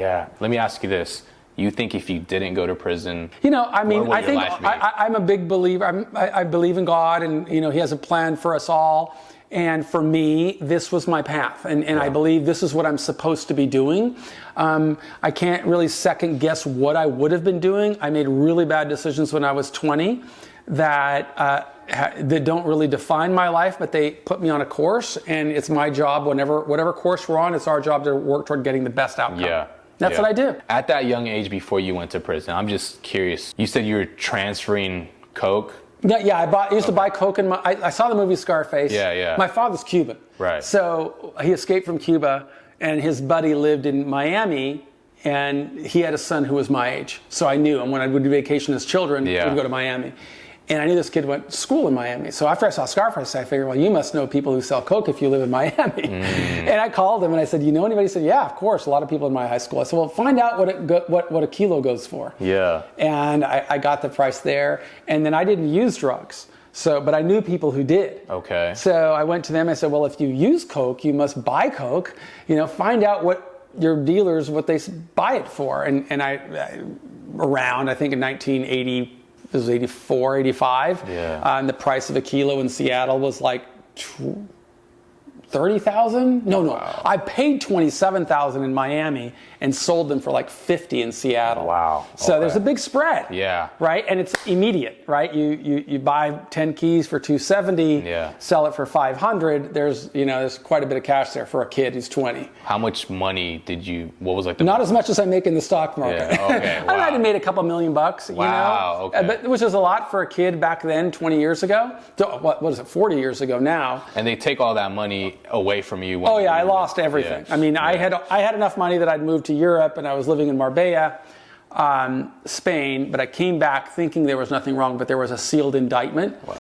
Yeah. Let me ask you this. You think if you didn't go to prison, I mean, what would I your think life be? I'm a big believer. I believe in God, and He has a plan for us all. And for me, this was my path, and I believe this is what I'm supposed to be doing. I can't really second guess what I would have been doing. I made really bad decisions when I was 20 that don't really define my life, but they put me on a course, and it's my job. Whatever course we're on, it's our job to work toward getting the best outcome. Yeah. That's what I do. At that young age before you went to prison, I'm just curious. You said you were transferring coke. Yeah. I used to buy coke in I saw the movie Scarface. Yeah. My father's Cuban. Right. So he escaped from Cuba, and his buddy lived in Miami, and he had a son who was my age. So I knew him when I would vacation as children. We'd go to Miami. And I knew this kid went to school in Miami. So after I saw Scarface, I figured, well, you must know people who sell coke if you live in Miami. And I called him and I said, you know anybody? He said, yeah, of course, a lot of people in my high school. I said, well, find out what a kilo goes for. Yeah. And I got the price there. And then I didn't use drugs. But I knew people who did. Okay. So I went to them. I said, well, if you use coke, you must buy coke. Find out what your dealers, what they buy it for. And I think in 1980, it was 84, 85. Yeah. And the price of a kilo in Seattle was like 30,000? No. Wow. I paid 27,000 in Miami and sold them for like 50 in Seattle. Wow. So there's a big spread. Yeah. Right? And it's immediate, right? You buy 10 keys for 270, sell it for 500. There's quite a bit of cash there for a kid who's 20. How much money what was like Not as much as I make in the stock market. Yeah. Okay. Wow. I might have made a couple $1,000,000, Wow. Okay. But which is a lot for a kid back then, 20 years ago. What is it, 40 years ago now. And they take all that money away from you. I lost everything. Yeah. I mean, I had enough money that I'd moved to Europe, and I was living in Marbella, Spain, but I came back thinking there was nothing wrong, but there was a sealed indictment. Wow.